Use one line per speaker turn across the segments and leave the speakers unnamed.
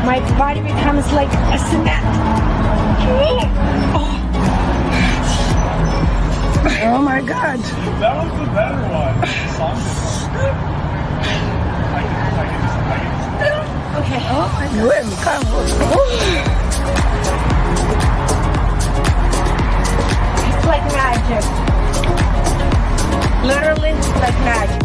My body becomes like a cement. Oh my God.
That was the better one.
Okay. Oh my God. It's like magic. Literally like magic.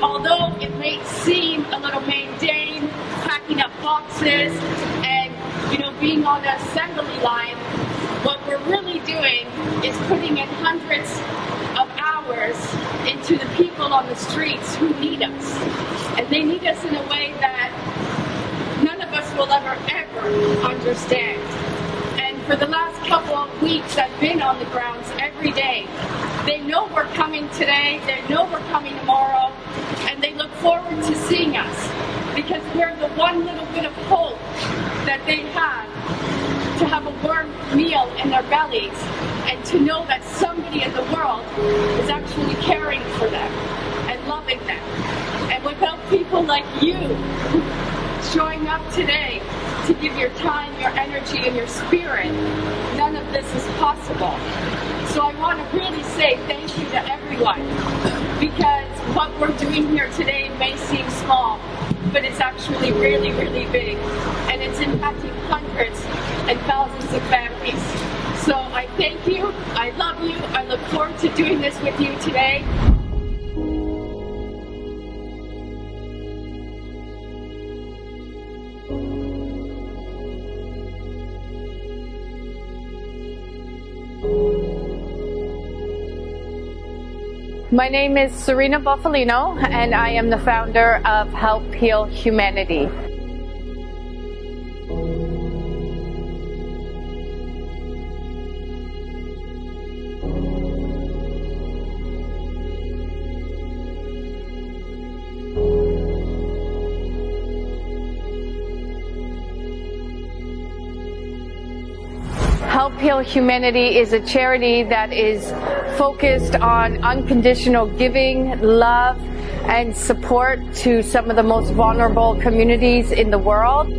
Although it may seem a little mundane, packing up boxes and, being on the assembly line, what we're really doing is putting in hundreds of hours into the people on the streets who need us. And they need us in a way that none of us will ever understand. And for the last couple of weeks, I've been on the grounds every day. They know we're coming today, they know we're coming tomorrow, and they look forward to seeing us because we're the one little bit of hope that they have to have a warm meal in their bellies and to know that somebody in the world is actually caring for them and loving them. And without people like you showing up today to give your time, your energy, and your spirit, none of this is possible. So I want to really say thank you to everyone, because what we're doing here today may seem small, but it's actually really, really big, and it's impacting hundreds and thousands of families. So I thank you, I love you, I look forward to doing this with you today.
My name is Serena Buffalino, and I am the founder of Help Heal Humanity. Help Heal Humanity is a charity that is focused on unconditional giving, love, and support to some of the most vulnerable communities in the world.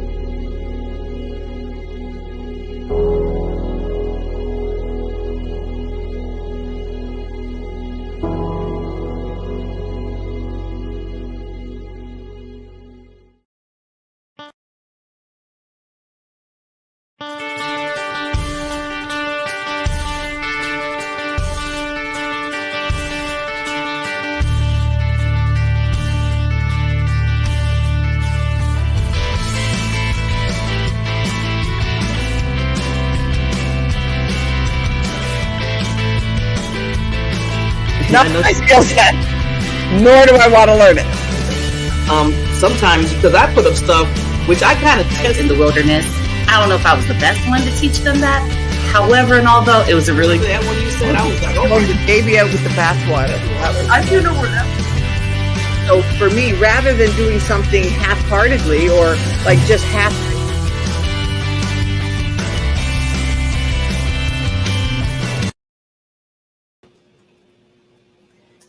Not my skill set, nor do I want to learn it.
Sometimes, because I put up stuff which I kind of test
in the wilderness. I don't know if I was the best one to teach them that. However, and although it was a really
that when you said, I was like, oh,
the baby out with the bathwater.
I do know where that.
So for me, rather than doing something half-heartedly or like just half.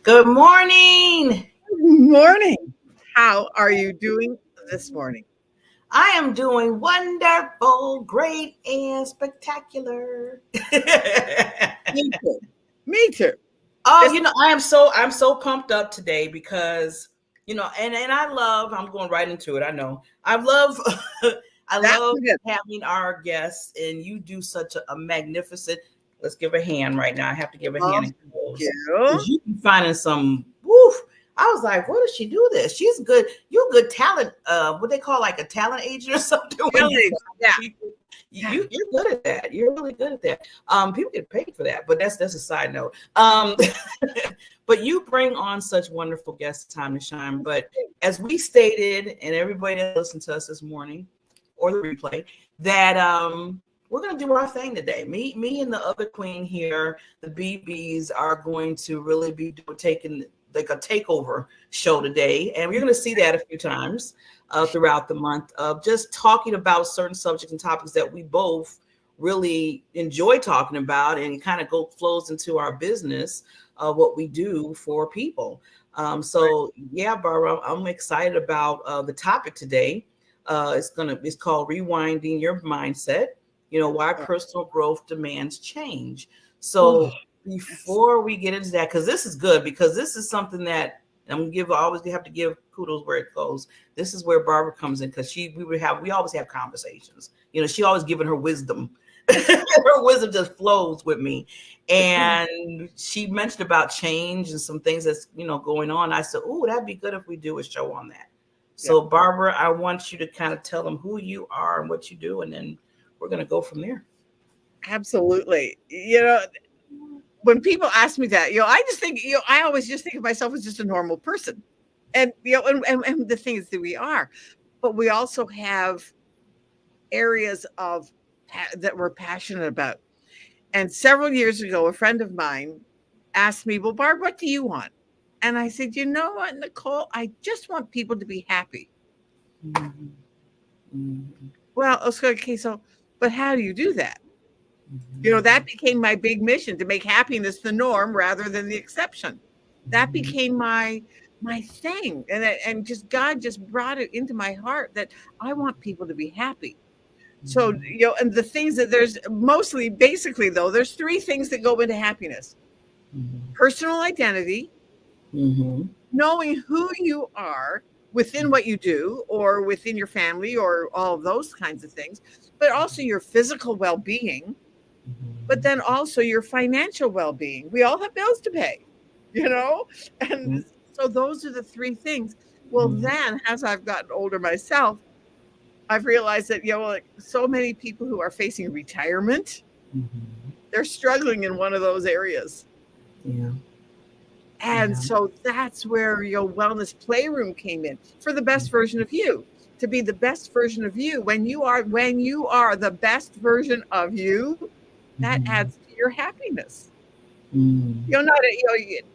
Good morning.
Good morning. How are you doing this morning?
I am doing wonderful, great, and spectacular.
Me too. Me too.
Oh, I'm so pumped up today because, and I'm going right into it. I know. I love having our guests, and you do such a magnificent. Let's give a hand right now. I have to give a hand. You can find some. Woof. I was like, "What does she do this? She's good. You're good talent. What they call like a talent agent or something."
Yeah.
You're good at that. You're really good at that. People get paid for that, but that's a side note. But you bring on such wonderful guests, time to shine. But as we stated, and everybody that listened to us this morning or the replay, that we're going to do our thing today. Me and the other queen here, the BBs, are going to really be taking like a takeover show today, and we're going to see that a few times throughout the month of just talking about certain subjects and topics that we both really enjoy talking about, and it kind of flows into our business of what we do for people. Yeah, Barbara, I'm excited about the topic today. It's called Rewinding Your Mindset. Why personal growth demands change. So before we get into that, because this is good, because this is something that always have to give kudos where it goes. This is where Barbara comes in, because we always have conversations. She always giving her wisdom. Her wisdom just flows with me. And she mentioned about change and some things that's going on. I said, "Oh, that'd be good if we do a show on that." So Barbara, I want you to kind of tell them who you are and what you do, and then we're going to go from there.
Absolutely. When people ask me that, I just think, I always just think of myself as just a normal person. And, and the thing is that we are, but we also have areas that we're passionate about. And several years ago, a friend of mine asked me, "Well, Barb, what do you want?" And I said, "You know what, Nicole, I just want people to be happy." Mm-hmm. Mm-hmm. Well, okay, but how do you do that? Mm-hmm. That became my big mission, to make happiness the norm rather than the exception. Mm-hmm. That became my thing. And just God just brought it into my heart that I want people to be happy. Mm-hmm. So, and the things that basically there's three things that go into happiness. Mm-hmm. Personal identity, mm-hmm. knowing who you are within what you do or within your family or all of those kinds of things, but also your physical well-being, but then also your financial well-being. We all have bills to pay, and so those are the three things. Well, then as I've gotten older myself, I've realized that, so many people who are facing retirement, they're struggling in one of those areas. Yeah. And so that's where your wellness playroom came in, for the best version of you, to be the best version of you. When you are the best version of you, that adds to your happiness. Not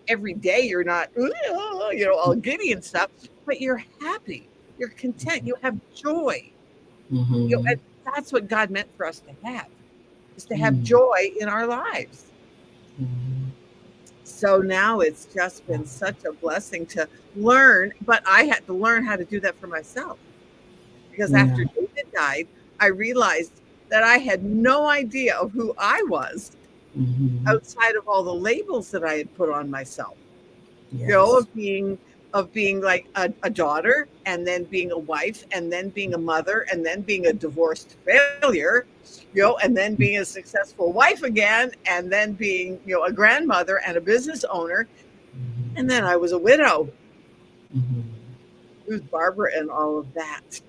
every day you're not all giddy and stuff, but you're happy, you're content, you have joy. And that's what God meant for us to have, is to have joy in our lives. So now it's just been such a blessing to learn, but I had to learn how to do that for myself. Because after David died, I realized that I had no idea of who I was outside of all the labels that I had put on myself. Of being like a daughter, and then being a wife, and then being a mother, and then being a divorced failure, and then being a successful wife again, and then being, a grandmother and a business owner. And then I was a widow. Who's Barbara and all of that?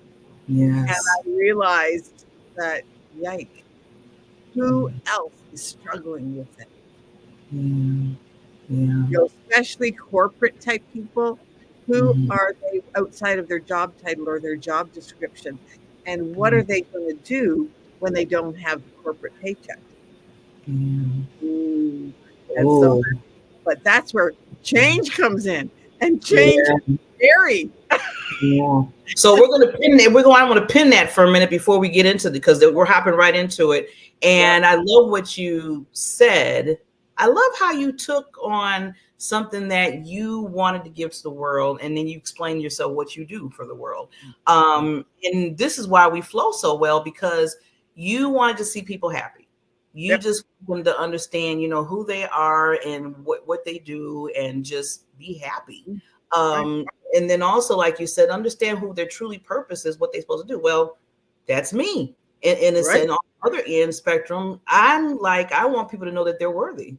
Yes. And I realized that, yike, who else is struggling with it? Especially corporate type people. Who are they outside of their job title or their job description? And what are they going to do when they don't have the corporate paycheck? So, but that's where change comes in, and change is scary.
So we're going to pin it. I want to pin that for a minute before we get into it, because we're hopping right into it. And I love what you said. I love how you took on something that you wanted to give to the world, and then you explain yourself what you do for the world. And this is why we flow so well, because you wanted to see people happy. You just want them to understand, who they are and what they do, and just be happy. And then also, like you said, understand who their truly purpose is, what they're supposed to do. Well, that's me. And it's on the other end spectrum. I want people to know that they're worthy.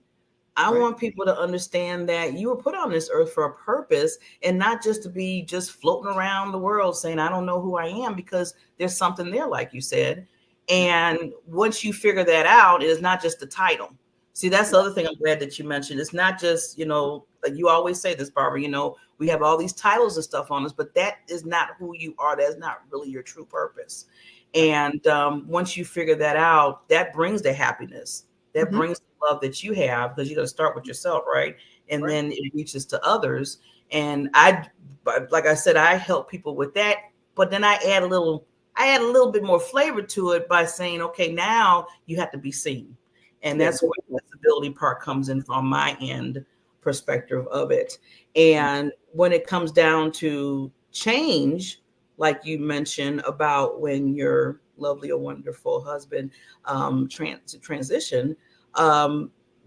I want people to understand that you were put on this earth for a purpose, and not just to be just floating around the world saying, I don't know who I am, because there's something there, like you said. And once you figure that out, it is not just the title. See, that's the other thing I'm glad that you mentioned. It's not just, like you always say this, Barbara, we have all these titles and stuff on us, but that is not who you are. That's not really your true purpose. And once you figure that out, that brings the happiness, that brings the love that you have, because you're going to start with yourself, right? And then it reaches to others. And like I said, I help people with that, but then I add a little bit more flavor to it by saying, okay, now you have to be seen. And that's where the visibility part comes in from my end perspective of it. And when it comes down to change, like you mentioned about when your lovely or wonderful husband transitioned,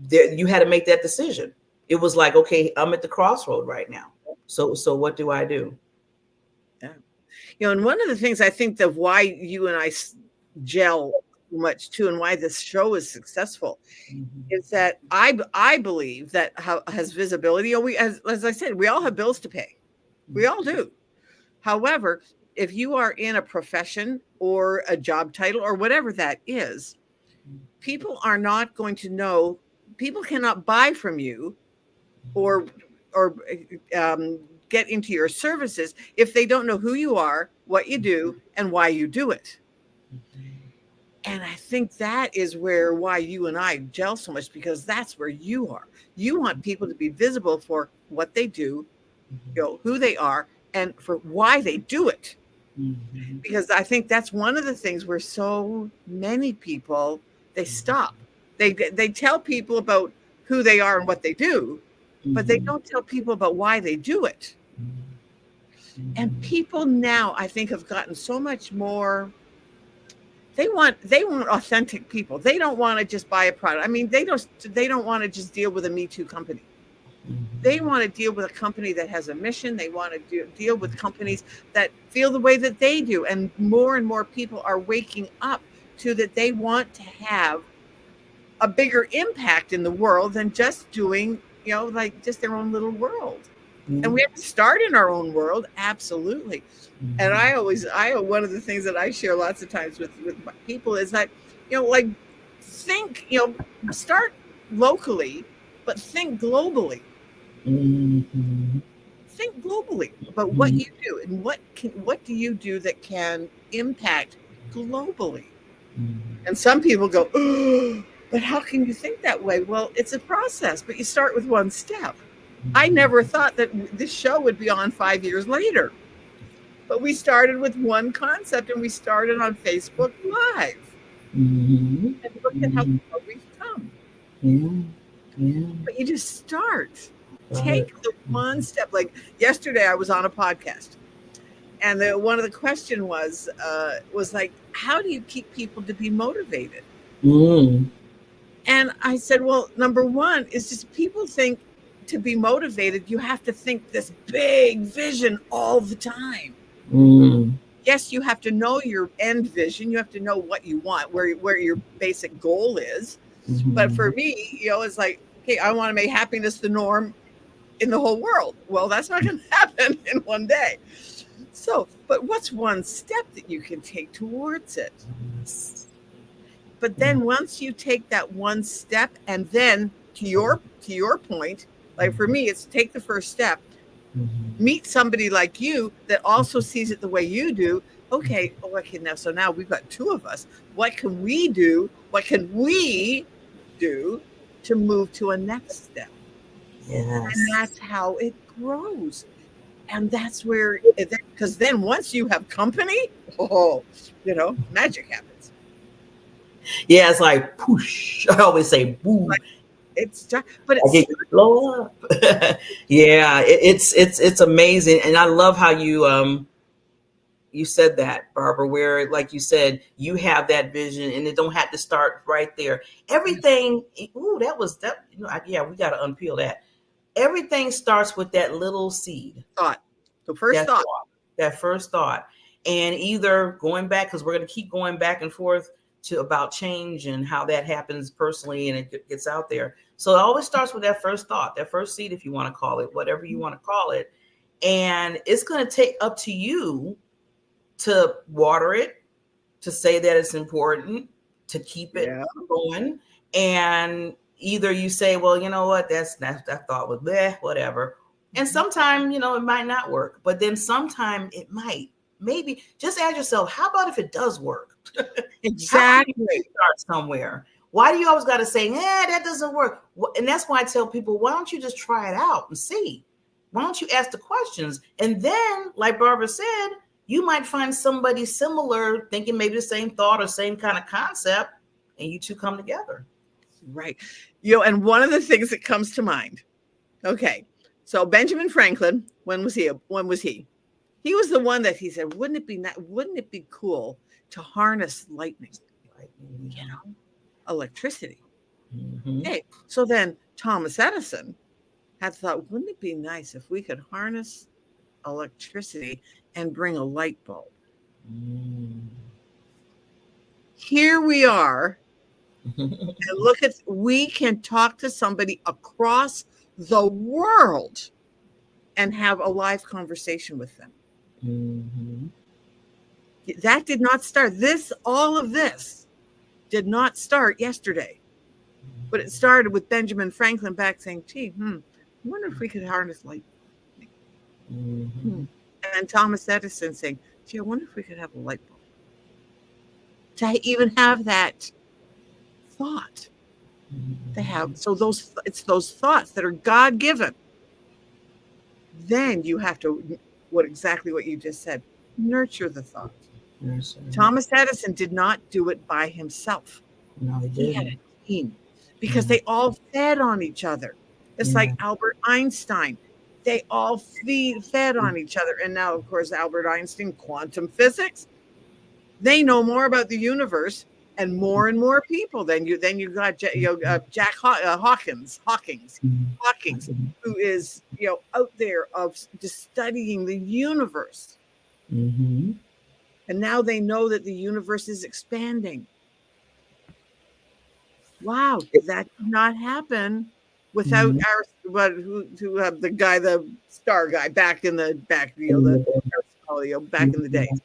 you had to make that decision. It was like, okay, I'm at the crossroad right now. So what do I do?
Yeah. And one of the things I think of why you and I gel so much too, and why this show is successful, is that I believe that has visibility. We, as I said, we all have bills to pay. We all do. However, if you are in a profession or a job title or whatever that is, people are not going to know. People cannot buy from you or get into your services if they don't know who you are, what you do, and why you do it. And I think that is why you and I gel so much, because that's where you are. You want people to be visible for what they do, who they are, and for why they do it. Because I think that's one of the things where so many people, they stop. They tell people about who they are and what they do, but they don't tell people about why they do it. And people now, I think, have gotten so much more. They want authentic people. They don't want to just buy a product. I mean, they don't want to just deal with a Me Too company. They want to deal with a company that has a mission. They want to deal with companies that feel the way that they do. And more people are waking up to that. They want to have a bigger impact in the world than just doing, like just their own little world. And we have to start in our own world. Absolutely. And one of the things that I share lots of times with people is that, think, start locally, but think globally. Think globally about what you do and what do you do that can impact globally. And some people go, oh, but how can you think that way? Well, it's a process, but you start with one step. I never thought that this show would be on 5 years later, but we started with one concept, and we started on Facebook Live. And look at how far we've come. But you just start. Take the one step. Like yesterday, I was on a podcast, and one of the questions was like, how do you keep people to be motivated? And I said, well, number one is just people think to be motivated, you have to think this big vision all the time. Yes, you have to know your end vision. You have to know what you want, where your basic goal is. But for me, it's like, okay, I want to make happiness the norm in the whole world. Well, that's not going to happen in one day. So, but what's one step that you can take towards it? But then once you take that one step, and then to your point, like for me, it's take the first step, meet somebody like you that also sees it the way you do. Okay, now, so now we've got two of us. What can we do? What can we do to move to a next step? Yes. And that's how it grows. And that's where, because then once you have company, magic happens.
Yeah, it's like poosh. I always say boom.
Like, it's just, but it's
blow up. Yeah, it's amazing, and I love how you said that, Barbara. Where, like you said, you have that vision, and it don't have to start right there. Everything. Ooh, that was that. Yeah, we got to unpeel that. Everything starts with that little seed
thought. The first thought.
That first thought, and either going back, because we're going to keep going back and forth to about change and how that happens personally, and it gets out there. So it always starts with that first thought, that first seed, if you want to call it, whatever you want to call it. And it's going to take up to you to water it, to say that it's important to keep it going. And either you say, well, you know what, that thought was bleh, whatever. And sometimes, it might not work, but then sometime it might. Maybe just ask yourself, how about if it does work?
Exactly.
Start somewhere. Why do you always got to say, that doesn't work? And that's why I tell people, why don't you just try it out and see? Why don't you ask the questions? And then, like Barbara said, you might find somebody similar, thinking maybe the same thought or same kind of concept, and you two come together.
Right. And one of the things that comes to mind. Okay. So Benjamin Franklin, when was he? He was the one that he said, wouldn't it be cool to harness lightning? Electricity.
Mm-hmm.
Okay. So then Thomas Edison had thought, wouldn't it be nice if we could harness electricity and bring a light bulb? Here we are. And we can talk to somebody across the world and have a live conversation with them.
Mm-hmm.
That did not start. All of this did not start yesterday, but it started with Benjamin Franklin back saying, I wonder if we could harness light.
Mm-hmm.
And Thomas Edison saying, I wonder if we could have a light bulb. To even have that thought. They have, so it's those thoughts that are God-given. Then you have to, exactly what you just said, nurture the thought.
Yes,
Thomas Edison did not do it by himself.
No,
he had a team because they all fed on each other. It's like Albert Einstein. They all fed on each other. And now, of course, Albert Einstein, quantum physics, they know more about the universe and more people. Then you got Jack Hawkins, who is out there of just studying the universe.
Mm-hmm.
And now they know that the universe is expanding. Wow, that did not happen without the guy, the star guy back in the back in the days.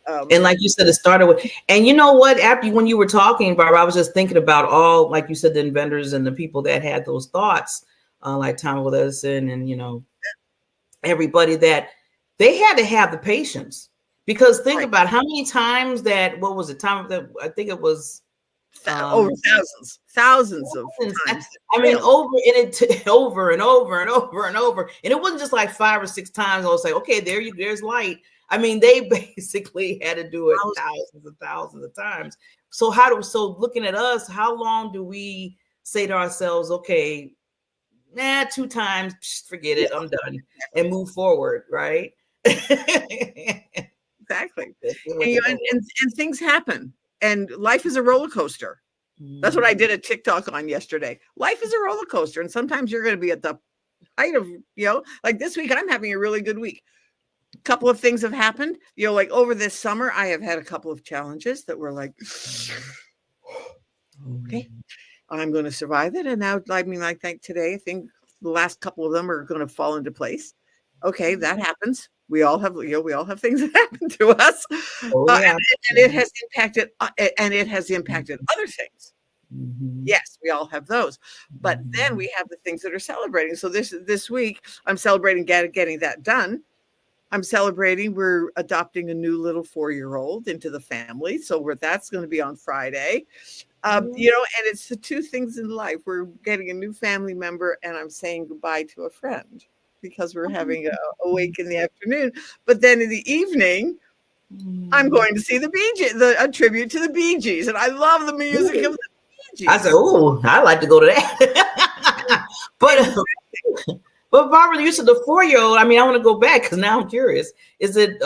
And like you said, it started with, and you know what? When you were talking, Barbara, I was just thinking about all, like you said, the inventors and the people that had those thoughts, like Thomas Ellison and everybody, that they had to have the patience, because think about how many times that I think it was
over thousands of times.
I mean, over and over, and it wasn't just like 5 or 6 times. I was like, okay, there's light. I mean, they basically had to do it thousands of times. So looking at us, how long do we say to ourselves, okay, 2 times, forget it, I'm done, and move forward, right?
Exactly. And things happen, and life is a roller coaster. That's what I did a TikTok on yesterday. Life is a roller coaster, and sometimes you're going to be at the height of, like this week, I'm having a really good week. A couple of things have happened. Like over this summer, I have had a couple of challenges that were like, okay, I'm going to survive it. And now, I think today, I think the last couple of them are going to fall into place. Okay, that happens. We all have things that happen to us, and it has impacted, other things.
Mm-hmm.
Yes, we all have those, but then we have the things that are celebrating. So this week, I'm celebrating getting that done. I'm celebrating, we're adopting a new little 4-year-old into the family. So that's going to be on Friday. And it's the 2 things in life. We're getting a new family member, and I'm saying goodbye to a friend, because we're having a wake in the afternoon. But then in the evening, I'm going to see the Bee Gees, a tribute to the Bee Gees. And I love the music of the Bee Gees.
I said, I'd like to go to that. But Barbara, you said the 4-year-old. I mean, I want to go back because now I'm curious. Is it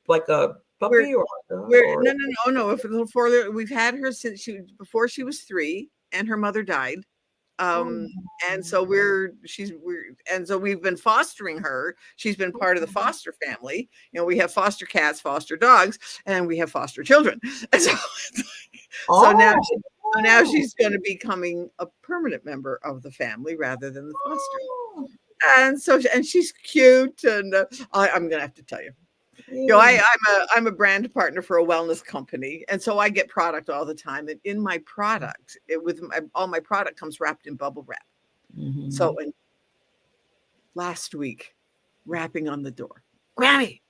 like a puppy or?
No. We've had her since before she was 3, and her mother died. And so we've been fostering her. She's been part of the foster family. We have foster cats, foster dogs, and we have foster children. And so now she's going to be becoming a permanent member of the family rather than the foster. And she's cute, and I'm going to have to tell you. You know, I'm a brand partner for a wellness company, and so I get product all the time. And in my product, all my product comes wrapped in bubble wrap.
Mm-hmm.
So last week, rapping on the door, Grammy,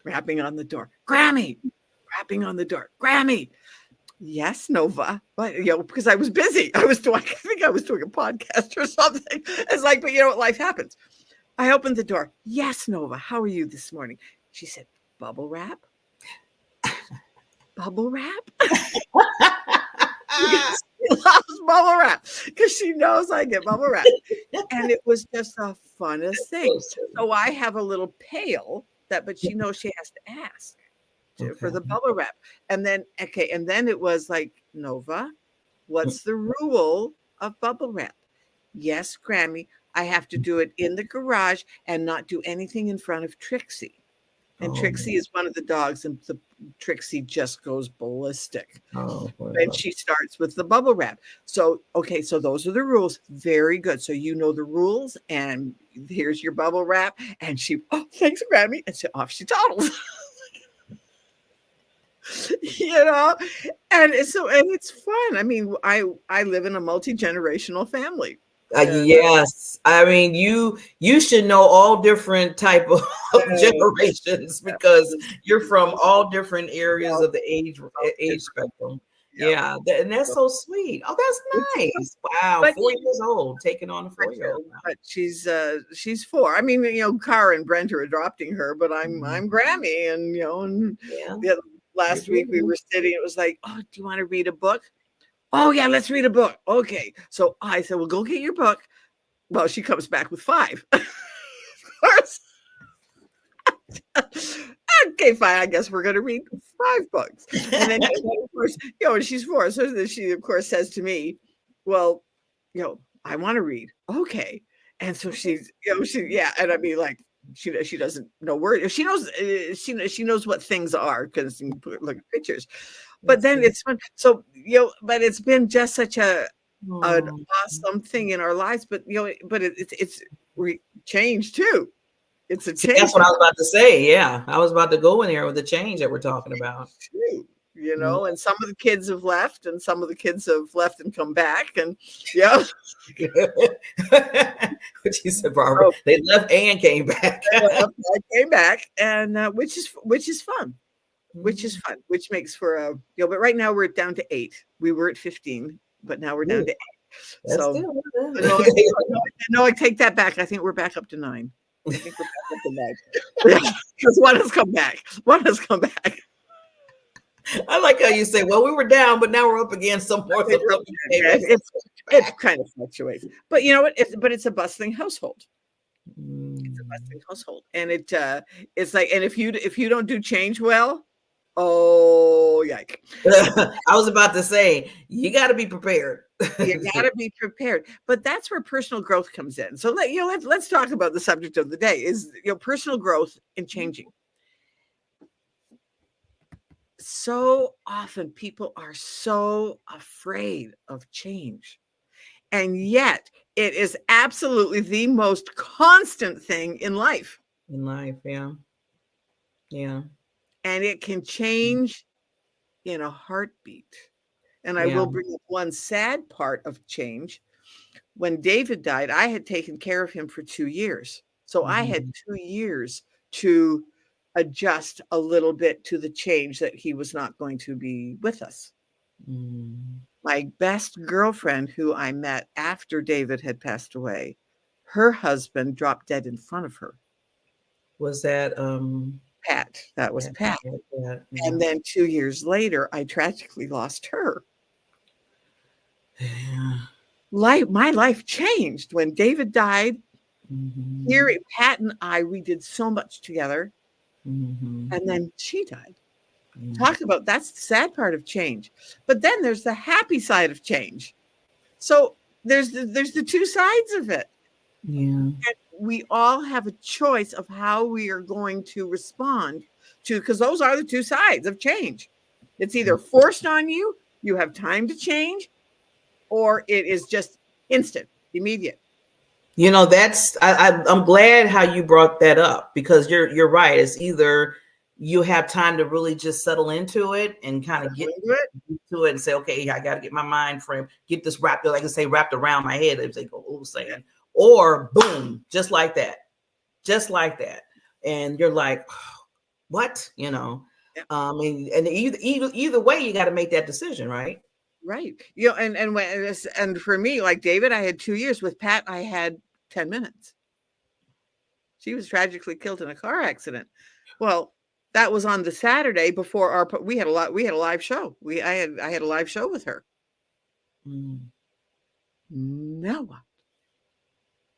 rapping on the door, Grammy, rapping on the door, Grammy. Yes, Nova, but because I was busy, I think I was doing a podcast or something. It's like, but what, life happens. I opened the door. Yes, Nova, how are you this morning? She said, bubble wrap? Bubble wrap? She loves bubble wrap because she knows I get bubble wrap. And it was just the funnest thing. So I have a little pail but she knows she has to ask for the bubble wrap. And then it was like, Nova, what's the rule of bubble wrap? Yes, Grammy, I have to do it in the garage and not do anything in front of Trixie. And Trixie is one of the dogs, and Trixie just goes ballistic. And she starts with the bubble wrap. So those are the rules. Very good. So you know the rules, and here's your bubble wrap. And she, thanks, Grammy. And so off she toddles. And it's fun. I mean, I live in a multi-generational family.
Yes, I mean you should know all different type of generations because you're from all different areas of the age spectrum. Yeah, and that's so sweet. Oh, that's nice. Wow, but 4 years old, taking on a 4-year-old.
But she's 4. I mean, Cara and Brent are adopting her, but I'm Grammy, and last week we were sitting. It was like, do you want to read a book? Oh, yeah, let's read a book. Okay. So I said, well, go get your book. Well, she comes back with 5. Of course. Okay, fine. I guess we're going to read 5 books. And then, of course, she's 4. So she, of course, says to me, well, I want to read. Okay. And so she's, and I mean, like, she doesn't know words. She knows, she knows what things are because you can look at pictures. But then it's fun. So, but it's been just such an awesome thing in our lives. But, but it's change too. It's a change.
That's what I was about to say. Yeah. I was about to go in there with the change that we're talking about.
True. And some of the kids have left and some of the kids have left and come back. And
what you said, Barbara, they left and came back.
Came back. And which is fun. Which is fun, which makes for but right now we're down to 8. We were at 15, but now we're down to 8. So no, I take that back. I think we're back up to 9. I think we're back up to 9. Because one has come back.
I like how you say, well, we were down, but now we're up again some more.
It kind of fluctuates. But you know what? It's a bustling household. It's a bustling household. And it's like, and if you don't do change well, yike.
I was about to say, you got to be prepared.
You got to be prepared. But that's where personal growth comes in. So let's talk about the subject of the day is personal growth and changing. So often people are so afraid of change. And yet it is absolutely the most constant thing in life.
Yeah.
And it can change in a heartbeat. And I will bring up one sad part of change. When David died, I had taken care of him for 2 years. So I had 2 years to adjust a little bit to the change that he was not going to be with us. My best girlfriend, who I met after David had passed away, her husband dropped dead in front of her.
Was that
Pat? That was Pat. Yeah. And then 2 years later, I tragically lost her.
Yeah.
My life changed when David died. Here, Pat and we did so much together. And then she died. Talk about, that's the sad part of change. But then there's the happy side of change. So there's the two sides of it.
Yeah.
And we all have a choice of how we are going to respond to, because those are the two sides of change. It's either forced on you, you have time to change, or it is just instant, immediate.
That's I'm glad how you brought that up, because you're right. It's either you have time to really just settle into it and kind of get to it and say, okay, I got to get my mind frame, get this wrapped, like I say, wrapped around my head, as they go saying, or boom, just like that. And you're like, what, and either way, you got to make that decision, right?
Right. And for me, like David, I had 2 years. With Pat, I had 10 minutes. She was tragically killed in a car accident. Well, that was on the Saturday before we had a live show. I had a live show with her. Now what?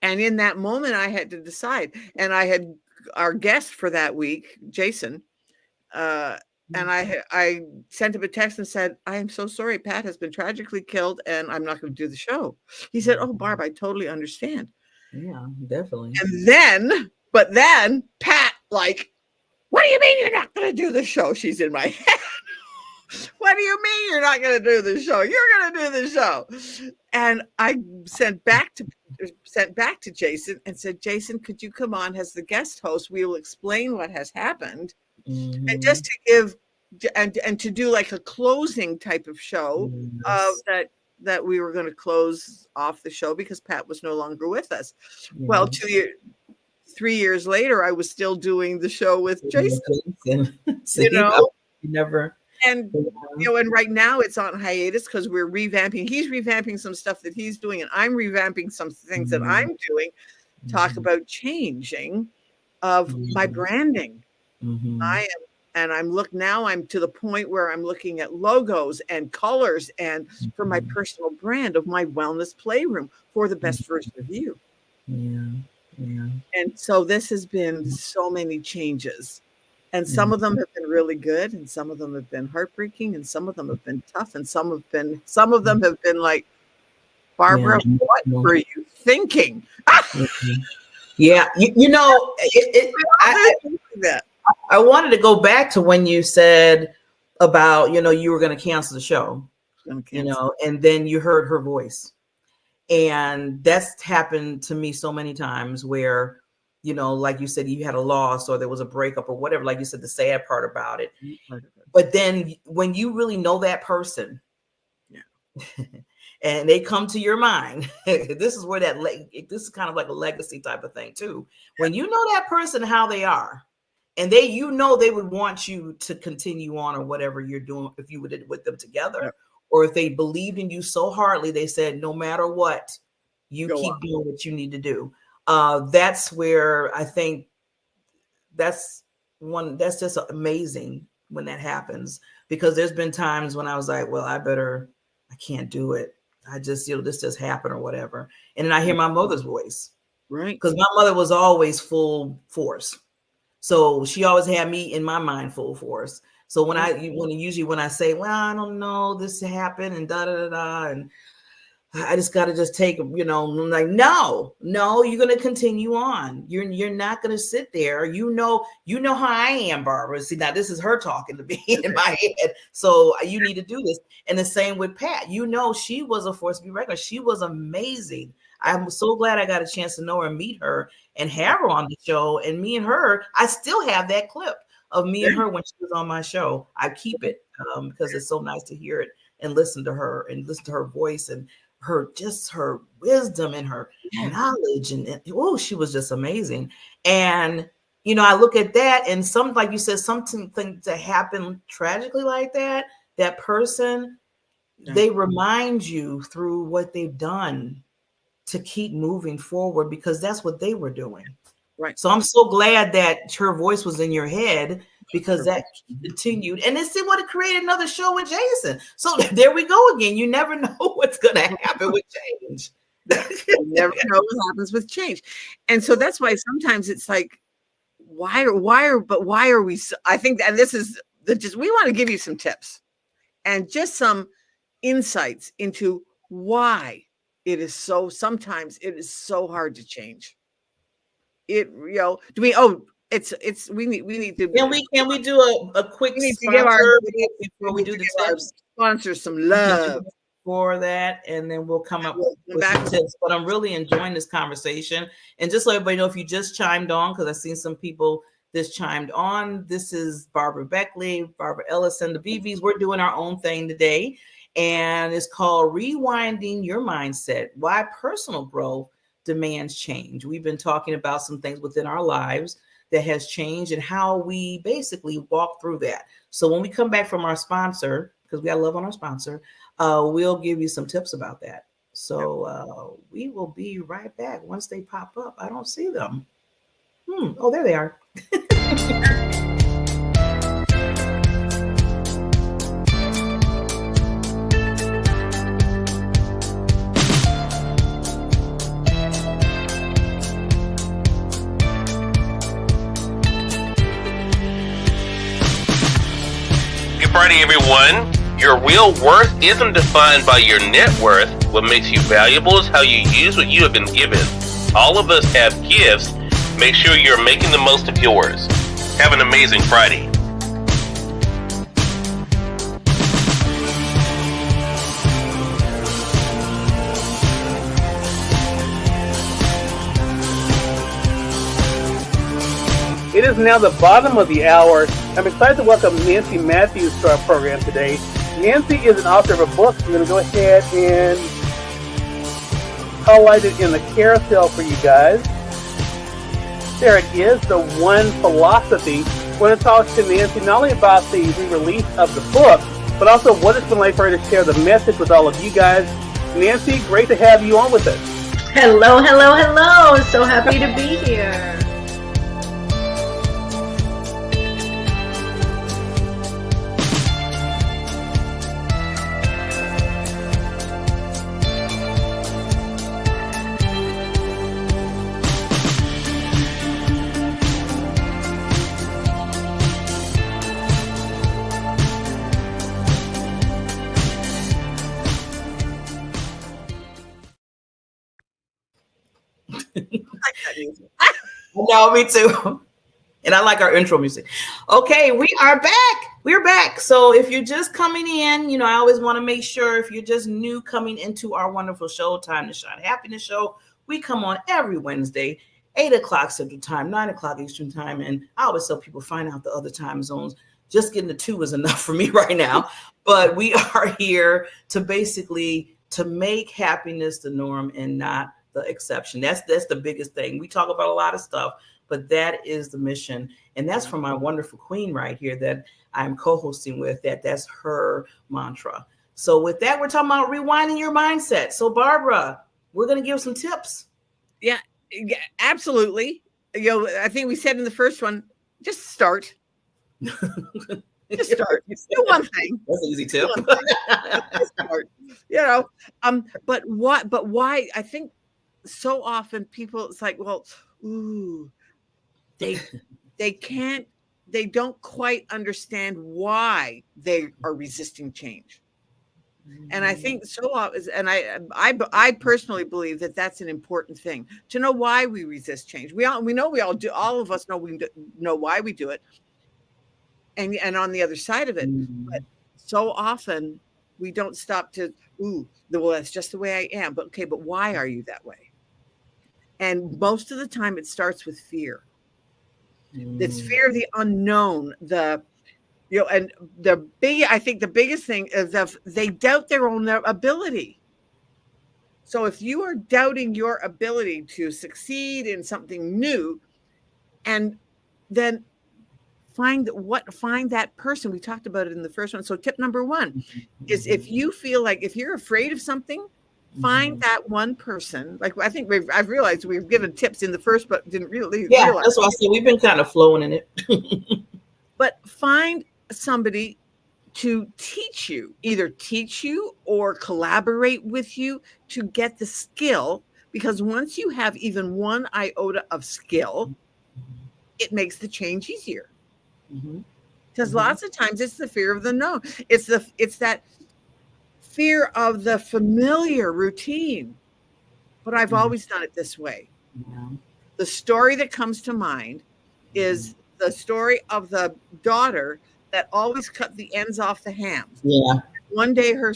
And in that moment, I had to decide. And I had our guest for that week, Jason, and I sent him a text and said, I am so sorry. Pat has been tragically killed and I'm not going to do the show. He said, oh, Barb, I totally understand.
Yeah, definitely.
But then Pat, like, what do you mean you're not going to do the show? She's in my head. What do you mean you're not going to do the show? You're going to do the show. And I sent back to Jason and said, Jason, could you come on as the guest host? We will explain what has happened. And just to give and to do like a closing type of show that we were going to close off the show because Pat was no longer with us. Well, 3 years later, I was still doing the show with Jason.
Never.
And and right now it's on hiatus because we're revamping. He's revamping some stuff that he's doing, and I'm revamping some things that I'm doing. Talk about changing of my branding. I'm to the point where I'm looking at logos and colors and for my personal brand of my wellness playroom for the best version of you. And so this has been so many changes, and some of them have been really good, and some of them have been heartbreaking, and some of them have been tough, and some of them have been like, Barbara, what were you thinking?
I wanted to go back to when you said about, you were going to cancel the show, and then you heard her voice. And that's happened to me so many times where, like you said, you had a loss or there was a breakup or whatever, like you said, the sad part about it. But then when you really know that person, and they come to your mind, this is where this is kind of like a legacy type of thing too. When you know that person, how they are, and they would want you to continue on or whatever you're doing, if you would with them together, or if they believed in you so hardly, they said, no matter what, you keep doing what you need to do. That's where I think that's just amazing when that happens, because there's been times when I was like, well, I can't do it. I just, this just happened or whatever. And then I hear my mother's voice,
right?
Because my mother was always full force. So she always had me in my mind full force. So when I say, well, I don't know, this happened and and I just got to just take, I'm like, no, you're going to continue on. You're not going to sit there. You know how I am, Barbara. See, now this is her talking to me in my head. So you need to do this. And the same with Pat. She was a force to be reckoned. She was amazing. I'm so glad I got a chance to know her and meet her and have her on the show. And me and her, I still have that clip of me and her when she was on my show. I keep it because it's so nice to hear it and listen to her voice and her wisdom and her knowledge. And she was just amazing. And, I look at that and like you said, something that happened tragically like that person, they remind you through what they've done to keep moving forward, because that's what they were doing.
Right.
So I'm so glad that her voice was in your head, because that continued. And then still want to create another show with Jason. So there we go again. You never know what's going to happen with change.
You never know what happens with change. And so that's why sometimes it's like, why are we so, I think, and this is we want to give you some tips and just some insights into why sometimes it is so hard to change. We need to.
Can we do a quick sponsor before we do the tips?
Sponsor some love
for that, and then we'll come up with some tips. But I'm really enjoying this conversation, and just let everybody know, if you just chimed on, because I've seen some people this chimed on. This is Barbara Beckley, Barbara Ellison, the BBs. We're doing our own thing today, and it's called Rewinding Your Mindset, Why Personal Growth Demands Change. We've been talking about some things within our lives that has changed and how we basically walk through that. So when we come back from our sponsor, because we got love on our sponsor, we'll give you some tips about that. So we will be right back once they pop up. I don't see them. Oh, there they are.
Good Friday, everyone. Your real worth isn't defined by your net worth. What makes you valuable is how you use what you have been given. All of us have gifts. Make sure you're making the most of yours. Have an amazing Friday.
It is now the bottom of the hour. I'm excited to welcome Nancy Matthews to our program today. Nancy is an author of a book. I'm going to go ahead and highlight it in the carousel for you guys. There it is, The One Philosophy. I want to talk to Nancy not only about the re-release of the book, but also what it's been like for her to share the message with all of you guys. Nancy, great to have you on with us.
Hello, hello, hello. So happy to be here.
No, me too. And I like our intro music. Okay, we are back. We're back. So if you're just coming in, you know, I always want to make sure if you're just new coming into our wonderful show, Time to Shine Happiness Show, we come on every Wednesday, 8 o'clock Central Time, 9 o'clock Eastern Time. And I always tell people find out the other time zones. Just getting the 2 is enough for me right now. But we are here to basically to make happiness the norm and not the exception. That's the biggest thing. We talk about a lot of stuff, but that is the mission. And that's from my wonderful queen right here that I'm co-hosting with. That's her mantra. So with that, we're talking about rewinding your mindset. So Barbara, we're going to give some tips.
Yeah, absolutely. You know, I think we said in the first one, just start. Just start. Do one thing.
That's an easy tip.
Just start. You know, but why? I think so often people, it's like, well, they don't quite understand why they are resisting change. And I think so often, and I personally believe that that's an important thing to know why we resist change. We all do. All of us know we know why we do it. And on the other side of it, but so often we don't stop to, well, that's just the way I am. But okay, but why are you that way? And most of the time it starts with fear. It's fear of the unknown, and I think the biggest thing is that they doubt their own ability. So if you are doubting your ability to succeed in something new, and then find that person. We talked about it in the first one. So tip number 1 is if you feel like, if you're afraid of something, find that one person. Like I think I've realized we've given tips in the first, but didn't really realize.
That's why I said we've been kind of flowing in it.
But find somebody to either teach you or collaborate with you to get the skill. Because once you have even one iota of skill, it makes the change easier. Because lots of times it's the fear of the known. It's that fear of the familiar routine. But I've always done it this way. The story that comes to mind is the story of the daughter that always cut the ends off the ham. One day her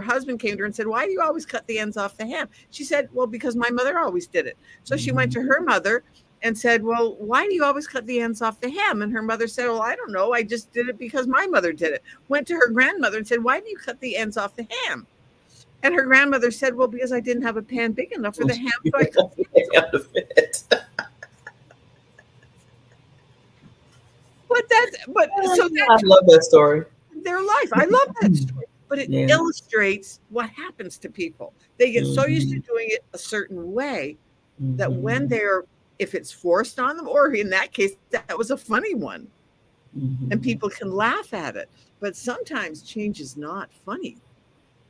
husband came to her and said, "Why do you always cut the ends off the ham?" She said, "Well, because my mother always did it." So she went to her mother and said, well, why do you always cut the ends off the ham? And her mother said, well, I don't know. I just did it because my mother did it. Went to her grandmother and said, why do you cut the ends off the ham? And her grandmother said, well, because I didn't have a pan big enough for the ham, so I cut the ends off.
I love that story.
Their life. I love that story. But it illustrates what happens to people. They get so used to doing it a certain way that when if it's forced on them, or in that case, that was a funny one, and people can laugh at it. But sometimes change is not funny.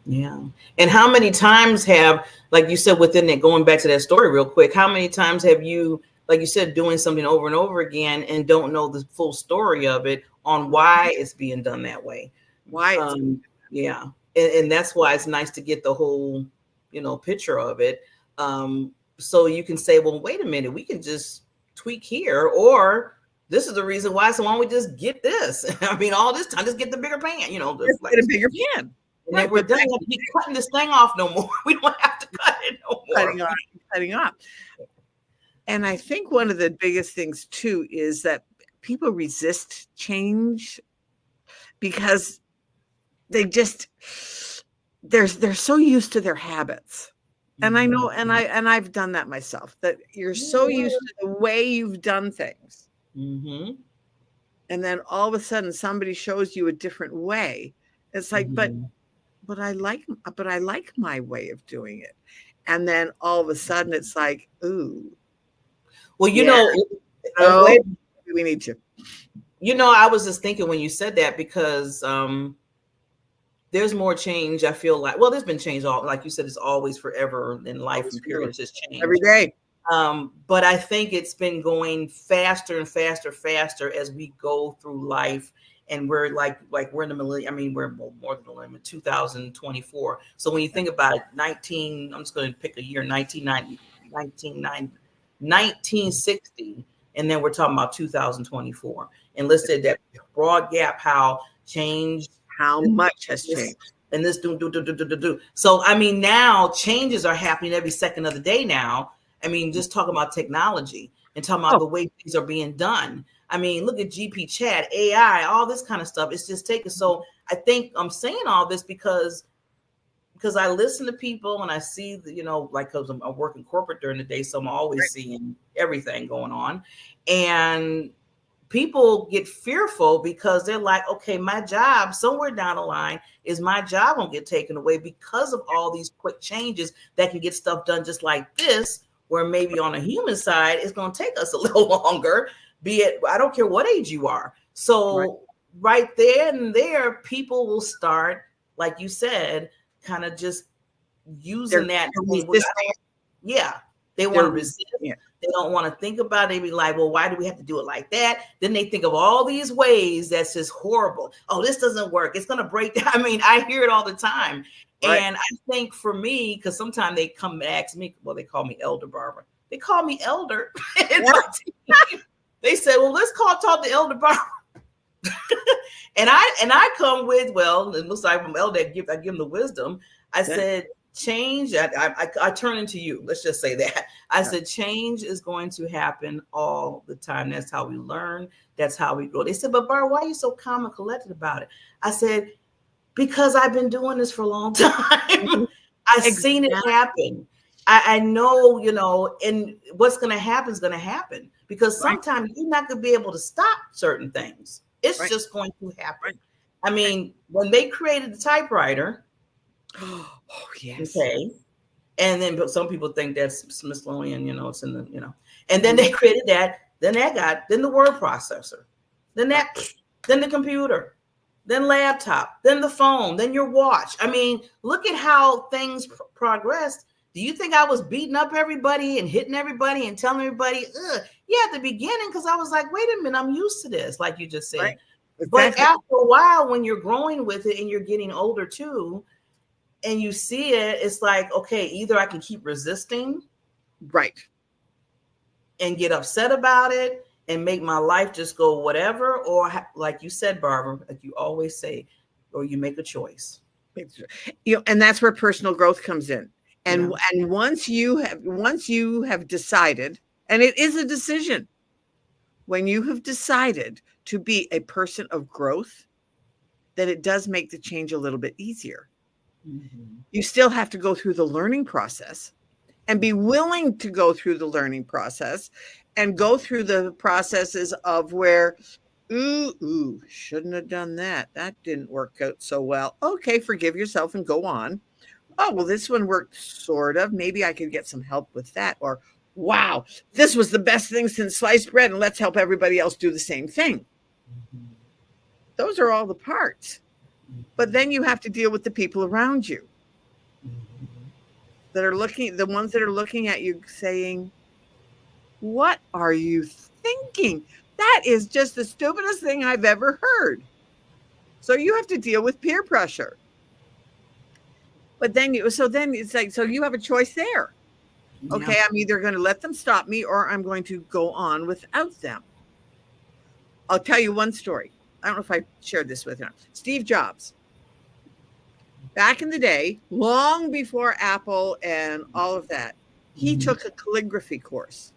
Yeah. And how many times have, like you said, within it, going back to that story real quick, how many times have you, like you said, doing something over and over again and don't know the full story of it on why it's being done that way?
Why?
Yeah. And that's why it's nice to get the whole, picture of it. So you can say, well, wait a minute, we can just tweak here, or this is the reason why. So why don't we just get this? I mean, all this time, just get the bigger pan,
get a bigger pan.
And then we're done. We don't have to be cutting this thing off no more. We don't have to cut it no more.
Cutting off. And I think one of the biggest things too is that people resist change because they're so used to their habits. And I know, and I've done that myself, that you're so used to the way you've done things. And then all of a sudden somebody shows you a different way. It's like, but I like my way of doing it. And then all of a sudden it's like, ooh.
Well,
we need to.
I was just thinking when you said that, because there's more change. I feel like, well, there's been change like you said, it's always forever in life, and period. It's just change
every day.
But I think it's been going faster and faster as we go through life. And we're like we're in the millennium. I mean, we're more than the millennium, 2024. So when you think about it, I'm just going to pick a year, 1960, and then we're talking about 2024. And let's say that broad gap, how
much has changed.
And this do. So, I mean, now changes are happening every second of the day now. I mean, just talking about technology and talking about the way things are being done. I mean, look at GP chat, AI, all this kind of stuff. It's just taken. So I think I'm saying all this because I listen to people and I see, because I'm working corporate during the day. So I'm always seeing everything going on. And people get fearful because they're like, okay, my job somewhere down the line is my job won't get taken away because of all these quick changes that can get stuff done just like this, where maybe on a human side, it's going to take us a little longer, be it, I don't care what age you are. So right there and there, people will start, like you said, kind of just using that. They want to resist. Yeah. They don't want to think about it. They be like, well, why do we have to do it like that? Then they think of all these ways that's just horrible. Oh, this doesn't work. It's going to break down. I mean, I hear it all the time. Right. And I think for me, because sometimes they come and ask me, well, they call me Elder Barbara. They call me Elder. They said, well, let's talk to Elder Barbara. and I come with, well, it looks like I'm Elder. I give them the wisdom. I said, change. I turn into you. Let's just say that. I said, change is going to happen all the time. That's how we learn. That's how we grow. They said, but Barbara, why are you so calm and collected about it? I said, because I've been doing this for a long time. I've seen it happen. I know, and what's going to happen is going to happen, because sometimes you're not going to be able to stop certain things. It's just going to happen. I mean, when they created the typewriter, okay. And then, but some people think that's Smithsonian, it's in the, and then they created that, then the word processor, then the computer, then laptop, then the phone, then your watch. I mean, look at how things progressed. Do you think I was beating up everybody and hitting everybody and telling everybody, yeah, at the beginning, because I was like, wait a minute, I'm used to this, like you just said. Right. But after a while, when you're growing with it and you're getting older too, and you see it, it's like, okay, either I can keep resisting, and get upset about it and make my life just go whatever, or like you said, Barbara, like you always say, or you make a choice.
And that's where personal growth comes in. And once you have decided, And it is a decision. When you have decided to be a person of growth, then it does make the change a little bit easier. Mm-hmm. You still have to go through the learning process and be willing to go through the learning process and go through the processes of where, ooh, shouldn't have done that. That didn't work out so well. Okay, forgive yourself and go on. Oh, well, this one worked sort of. Maybe I could get some help with that. Or, wow, this was the best thing since sliced bread, and let's help everybody else do the same thing. Mm-hmm. Those are all the parts. But then you have to deal with the people around you that are looking, the ones that are looking at you saying, what are you thinking? That is just the stupidest thing I've ever heard. So you have to deal with peer pressure. But then it's like, so you have a choice there. Okay, I'm either going to let them stop me or I'm going to go on without them. I'll tell you one story. I don't know if I shared this with you. Steve Jobs. Back in the day, long before Apple and all of that, he took a calligraphy course.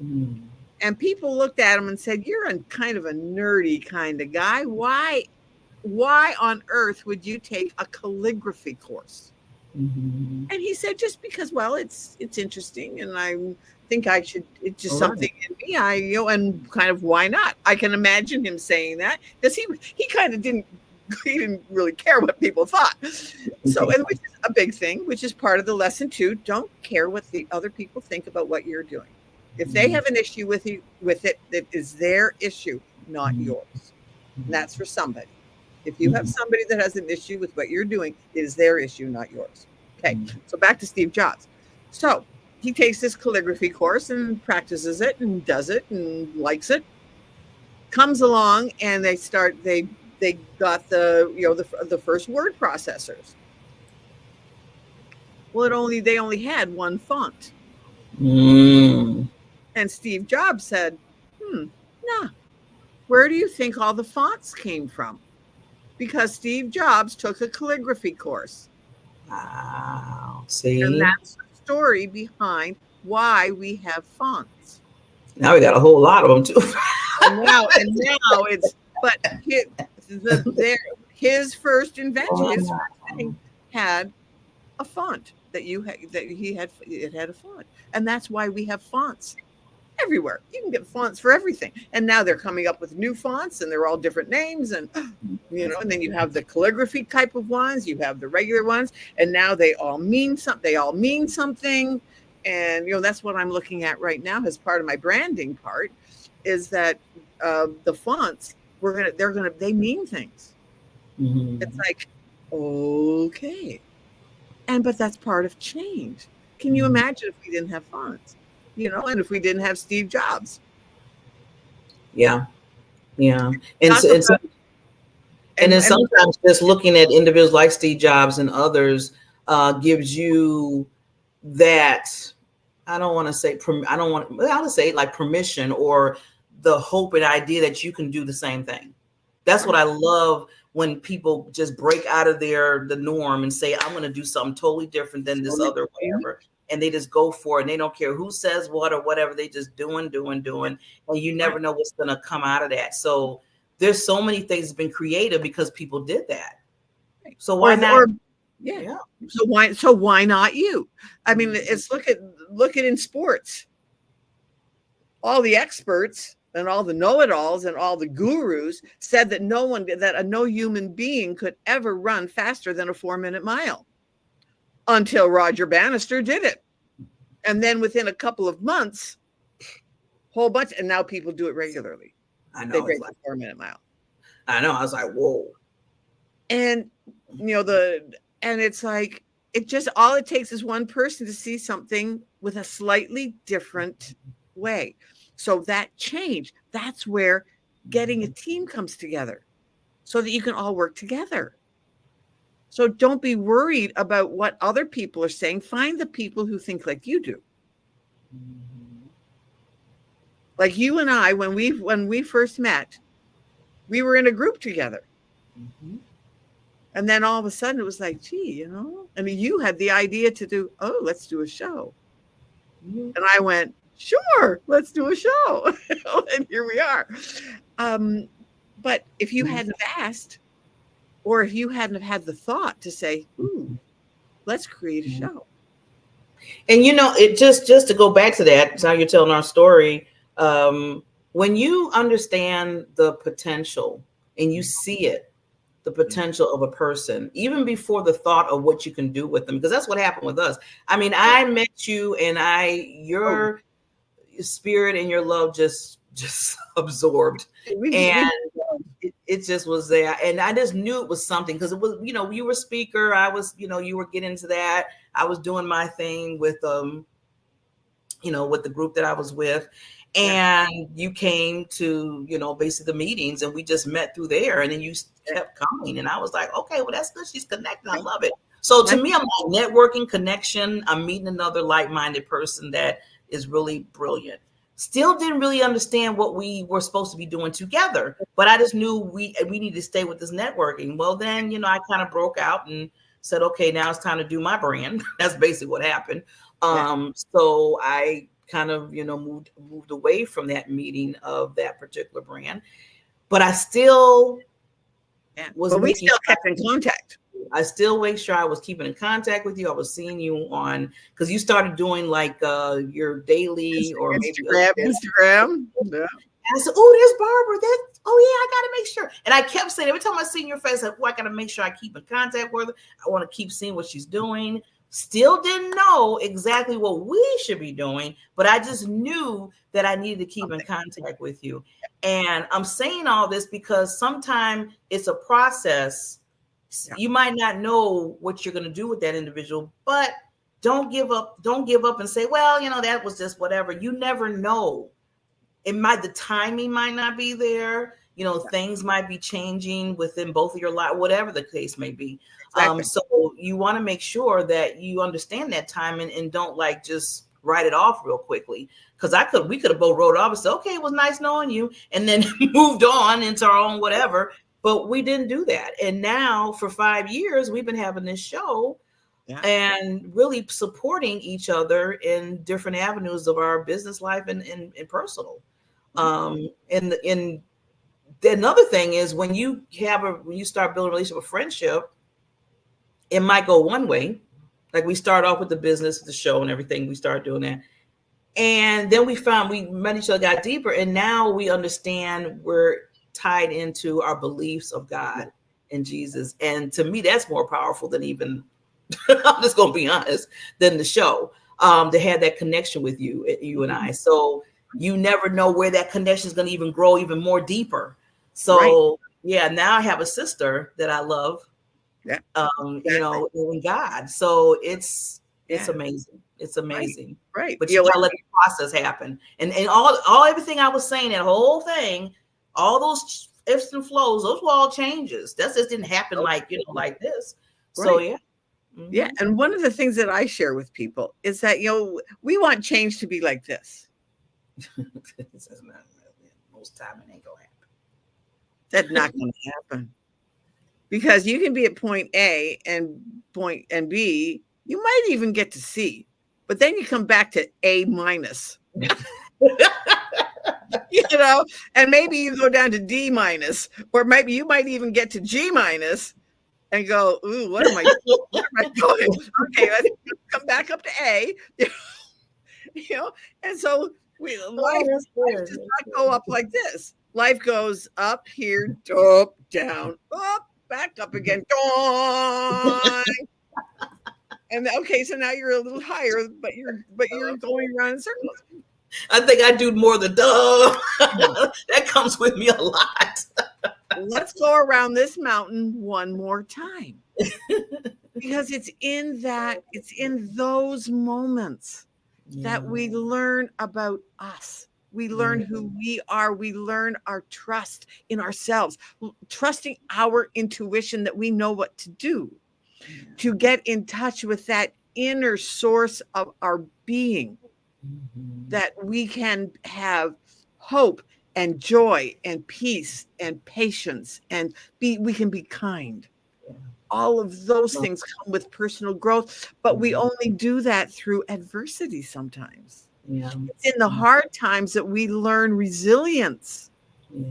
Mm. And people looked at him and said, you're a kind of a nerdy kind of guy. Why on earth would you take a calligraphy course? Mm-hmm. And he said, just because, well, it's interesting, and I think I should. It's just something in me. And kind of why not? I can imagine him saying that because he kind of didn't. He didn't really care what people thought. So, and which is a big thing, which is part of the lesson too. Don't care what the other people think about what you're doing. If they have an issue with it, that is their issue, not yours. And that's for somebody. If you have somebody that has an issue with what you're doing, it is their issue, not yours. Okay, so back to Steve Jobs. So he takes this calligraphy course and practices it and does it and likes it. Comes along and they got the first word processors. Well, they only had one font. And Steve Jobs said, nah, where do you think all the fonts came from? Because Steve Jobs took a calligraphy course.
Wow. See?
And that's the story behind why we have fonts.
Now we got a whole lot of them too.
and now it's, but his first invention, his first thing had a font it had a font. And that's why we have fonts everywhere. You can get fonts for everything. And now they're coming up with new fonts and they're all different names. And, and then you have the calligraphy type of ones, you have the regular ones, and now they all mean something. And, that's what I'm looking at right now as part of my branding part is that the fonts, they mean things. Mm-hmm. It's like, okay. But that's part of change. Can you imagine if we didn't have fonts? And if we didn't have Steve Jobs.
Yeah. And then sometimes just looking at individuals like Steve Jobs and others gives you that, I'll say like permission or the hope and idea that you can do the same thing. That's what I love when people just break out of the norm and say, I'm going to do something totally different than this other whatever. And they just go for it. And they don't care who says what or whatever. They just doing. And you never know what's going to come out of that. So there's so many things that's been created because people did that. So why not?
So why not you? I mean, it's look at in sports. All the experts and all the know-it-alls and all the gurus said that no human being could ever run faster than a 4-minute mile. Until Roger Bannister did it. And then within a couple of months, whole bunch, and now people do it regularly.
I know.
They break the 4-minute mile.
I know. I was like, whoa.
And, and it's like, all it takes is one person to see something with a slightly different way. So that change, that's where getting a team comes together so that you can all work together. So don't be worried about what other people are saying. Find the people who think like you do. Mm-hmm. Like you and I, when we first met, we were in a group together. Mm-hmm. And then all of a sudden it was like, gee, and you had the idea to do, let's do a show. Mm-hmm. And I went, sure, let's do a show. And here we are. But if you hadn't asked, or if you hadn't have had the thought to say, ooh, let's create a show.
And it just to go back to that, now you're telling our story. When you understand the potential and you see it, the potential of a person, even before the thought of what you can do with them, because that's what happened with us. I mean, I met you and your spirit and your love just absorbed, and it just was there. And I just knew it was something, because it was, you were a speaker. I was, you were getting into that. I was doing my thing with, with the group that I was with. And you came to, basically the meetings, and we just met through there. And then you kept coming. And I was like, okay, well, that's good. She's connected. I love it. So to me, I'm like networking, connection. I'm meeting another like-minded person that is really brilliant. Still didn't really understand what we were supposed to be doing together, but I just knew we need to stay with this networking. Well, then, I kind of broke out and said, okay, now it's time to do my brand. That's basically what happened. So I kind of, moved away from that meeting of that particular brand, but I still was.
But we still kept in contact.
I still make sure I was keeping in contact with you. I was seeing you because you started doing like your daily or
Instagram. Yeah.
And I said, oh, there's Barbara. I got to make sure. And I kept saying, every time I see your face, I got to make sure I keep in contact with her. I want to keep seeing what she's doing. Still didn't know exactly what we should be doing, but I just knew that I needed to keep in contact with you. And I'm saying all this because sometimes it's a process. You might not know what you're going to do with that individual, but don't give up. Don't give up and say, well, that was just whatever. You never know. The timing might not be there. Things might be changing within both of your life, whatever the case may be. Exactly. So you want to make sure that you understand that time and don't just write it off real quickly. Because we could have both wrote it off and said, okay, it was nice knowing you, and then moved on into our own whatever. But we didn't do that. And now for 5 years, we've been having this show and really supporting each other in different avenues of our business life and personal. And another thing is when you start building a relationship, a friendship, it might go one way. Like we start off with the business, the show and everything. We started doing that. And then we found we met each other, got deeper. And now we understand we're tied into our beliefs of God and Jesus. And to me, that's more powerful than even, I'm just going to be honest, than the show, to have that connection with you and I. So you never know where that connection is going to even grow even more deeper. So now I have a sister that I love, in God. So it's amazing. It's amazing.
Right.
But you gotta let the process happen. And all everything I was saying, that whole thing, all those ifs and flows, those were all changes. That just didn't happen like this. So
Yeah. And one of the things that I share with people is that, we want change to be like this.
Most time it ain't gonna happen.
That's not gonna happen. Because you can be at point A and point and B, you might even get to C, but then you come back to A minus. And maybe you go down to D minus, or maybe you might even get to G minus and go, ooh, where am I going? Okay, let's come back up to A. And so life does not go up like this. Life goes up here, up, down, up, back up again. And okay, so now you're a little higher, but you're going around in circles.
I think I do more the that comes with me a lot.
Let's go around this mountain one more time. Because it's in those moments that we learn about us. We learn who we are. We learn our trust in ourselves, trusting our intuition that we know what to do, to get in touch with that inner source of our being, that we can have hope and joy and peace and patience, and we can be kind. All of those things come with personal growth, but we only do that through adversity sometimes.
Yeah.
It's in the hard times that we learn resilience.
Yeah.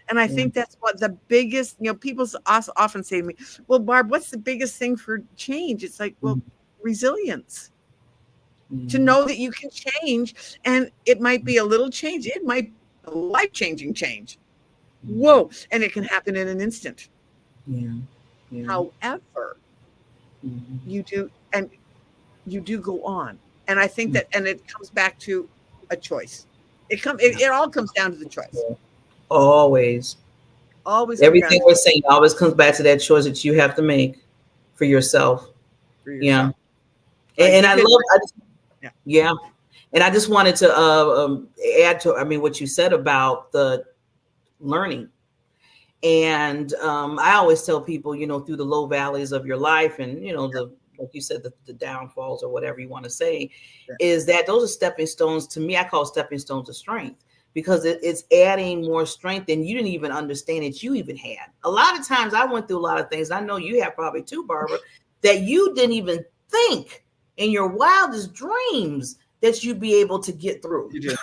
And I think that's what the biggest, people often say to me, well, Barb, what's the biggest thing for change? It's like, well, resilience. To know that you can change, and it might be a little change. It might be a life-changing change. Whoa. And it can happen in an instant.
Yeah.
However, you do go on. And I think that, and it comes back to a choice. It all comes down to the choice.
Always. Everything we're saying always comes back to that choice that you have to make for yourself. Yeah. And I love, and I just wanted to add to, what you said about the learning. And I always tell people, through the low valleys of your life and, like you said, the downfalls or whatever you want to say, is that those are stepping stones. To me, I call stepping stones of strength, because it's adding more strength than you didn't even understand that you even had. A lot of times I went through a lot of things. I know you have probably too, Barbara, that you didn't even think in your wildest dreams that you'd be able to get through. You did.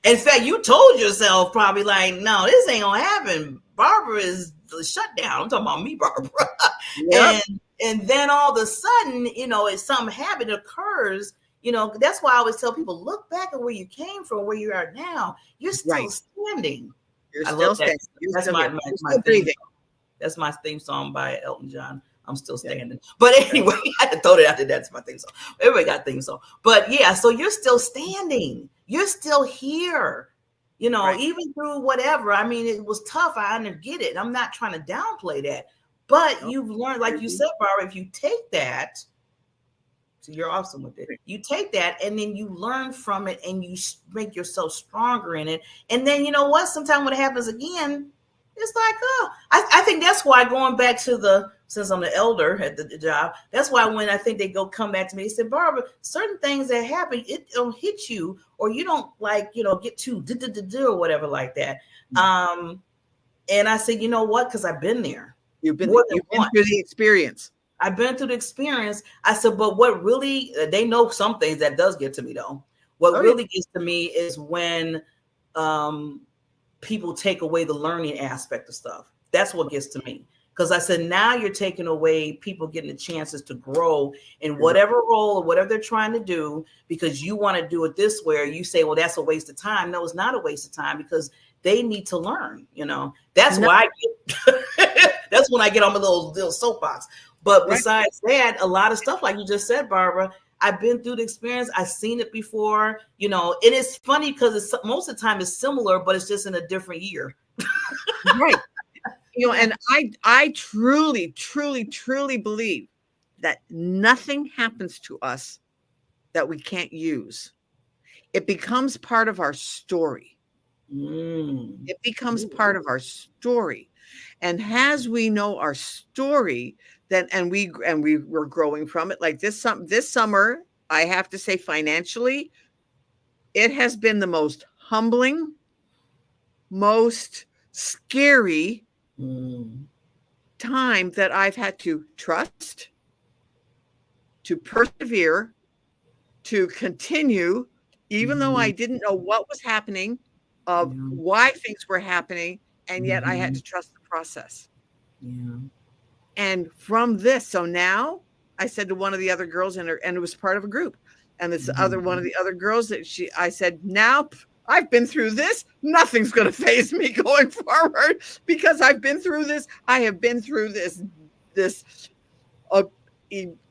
In fact, you told yourself probably like, no, this ain't gonna happen. Barbara is shut down. I'm talking about me, Barbara. Yep. And then all of a sudden, if something habit occurs, that's why I always tell people, look back at where you came from, where you are now. You're still standing.
You're still standing.
That's my theme. That's my theme song by Elton John. I'm still standing. But anyway, I had to throw it out there. That's my theme song. Everybody got theme song. But yeah, so you're still standing. You're still here. Even through whatever. It was tough. I get it. I'm not trying to downplay that. But you've learned, like you said, Barbara, if you take that, so you're awesome with it. You take that and then you learn from it and you make yourself stronger in it. And then, sometimes when it happens again, it's like, I think that's why, going back to since I'm the elder at the job, that's why when I think they come back to me, they said, Barbara, certain things that happen, it don't hit you, or you don't get too or whatever like that. And I said, you know what? Because I've been there.
You've been through the experience.
I've been through the experience. I said, but what really, they know some things that does get to me though. What really gets to me is when people take away the learning aspect of stuff. That's what gets to me. Because I said, now you're taking away people getting the chances to grow in whatever role or whatever they're trying to do, because you want to do it this way, or you say, well, that's a waste of time. No, it's not a waste of time, because they need to learn, That's why that's when I get on my little soapbox. But besides that, a lot of stuff, like you just said, Barbara, I've been through the experience. I've seen it before, and it's funny because most of the time it's similar, but it's just in a different year.
Right. And I truly, truly, truly believe that nothing happens to us that we can't use. It becomes part of our story. It becomes part of our story. And as we know our story, then and we were growing from it. Like this summer, I have to say, financially, it has been the most humbling, most scary time that I've had to trust, to persevere, to continue, even though I didn't know what was happening, of why things were happening, and yet I had to trust the process.
Yeah.
And from this, so now I said to one of the other girls, and it was part of a group, and this one of the other girls I said, now I've been through this. Nothing's going to faze me going forward, because I've been through this. I have been through this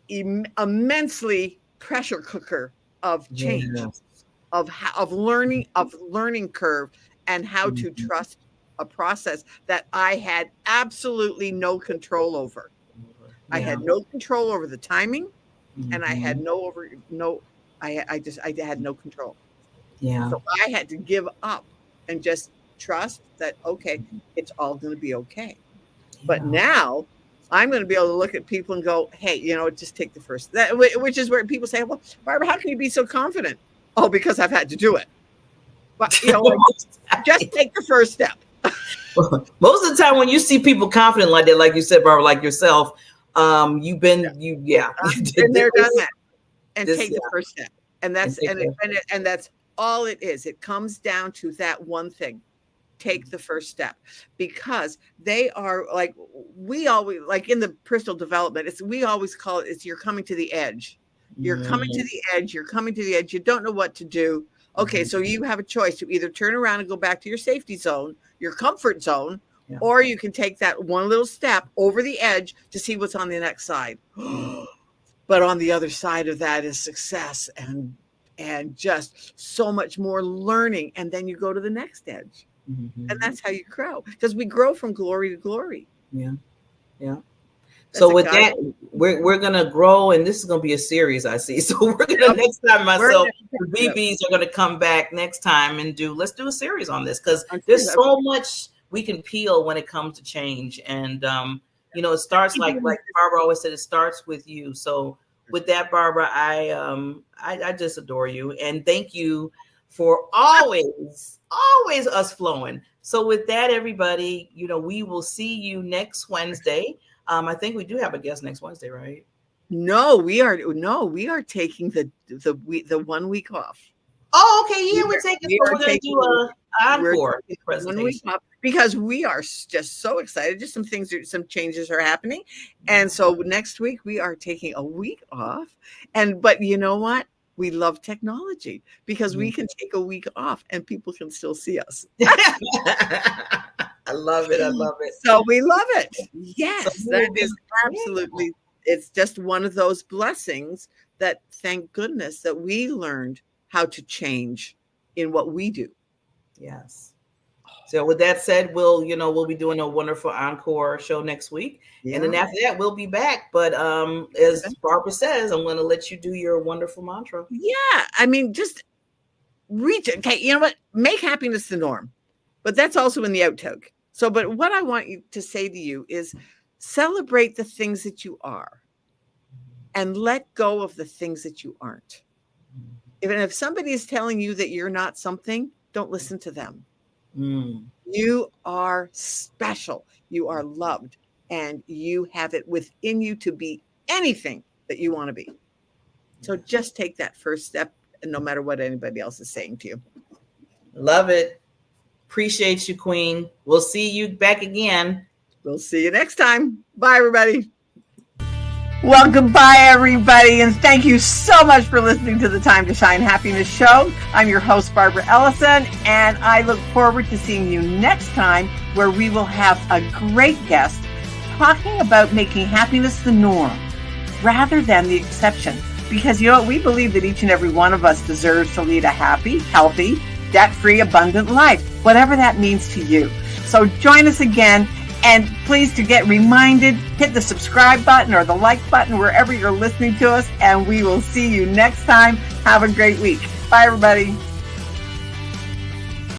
immensely pressure cooker of change, of learning curve, and how to trust a process that I had absolutely no control over. I had no control over the timing, and I had I had no control.
Yeah.
So I had to give up and just trust that, okay, it's all going to be okay. But now I'm going to be able to look at people and go, hey, just take the first, which is where people say, well, Barbara, how can you be so confident? Oh, because I've had to do it. But, just take the first step.
Most of the time when you see people confident like that, like you said, Barbara, like yourself, you've been there, done
that. And take the first step. And that's and that's all it is. It comes down to that one thing. Take the first step, because they are like, we always, like in the personal development, we always call it, you're coming to the edge. You're coming to the edge. You're coming to the edge. You don't know what to do. Okay, so you have a choice to either turn around and go back to your safety zone, your comfort zone, or you can take that one little step over the edge to see what's on the next side. But on the other side of that is success and just so much more learning. And then you go to the next edge. And that's how you grow, because we grow from glory to glory.
Yeah. So with that, we're gonna grow, and this is gonna be a series, I see. So we're gonna next time, myself, the BBs are gonna come back next time and let's do a series on this, because there's so much we can peel when it comes to change. And it starts like Barbara always said, it starts with you. So with that, Barbara, I just adore you, and thank you for always us flowing. So with that, everybody, we will see you next Wednesday. I think we do have a guest next Wednesday, right?
No, we are taking the 1 week off.
Oh, okay. Yeah, we're going to do an encore presentation.
Because we are just so excited. Just some changes are happening. And so next week we are taking a week off. But you know what? We love technology, because we can take a week off and people can still see us.
I love it.
So we love it. Yes, that is absolutely. It's just one of those blessings that, thank goodness, that we learned how to change in what we do.
Yes. So with that said, we'll be doing a wonderful encore show next week. Yeah. And then after that, we'll be back. But as Barbara says, I'm going to let you do your wonderful mantra.
Yeah. I mean, just reach it. Okay. You know what? Make happiness the norm. But that's also in the outtake. So, but what I want you to say to you is celebrate the things that you are and let go of the things that you aren't. Even if somebody is telling you that you're not something, don't listen to them. You are special. You are loved, and you have it within you to be anything that you want to be. So just take that first step, and no matter what anybody else is saying to you.
Love it. Appreciate you, Queen. We'll see you back again.
We'll see you next time. Bye, everybody. Well, goodbye, everybody, and thank you so much for listening to the Time to Shine Happiness Show. I'm your host, Barbara Ellison, and I look forward to seeing you next time, where we will have a great guest talking about making happiness the norm rather than the exception. Because, we believe that each and every one of us deserves to lead a happy, healthy, debt-free, abundant life, whatever that means to you. So join us again. And please, to get reminded, hit the subscribe button or the like button wherever you're listening to us. And we will see you next time. Have a great week. Bye, everybody.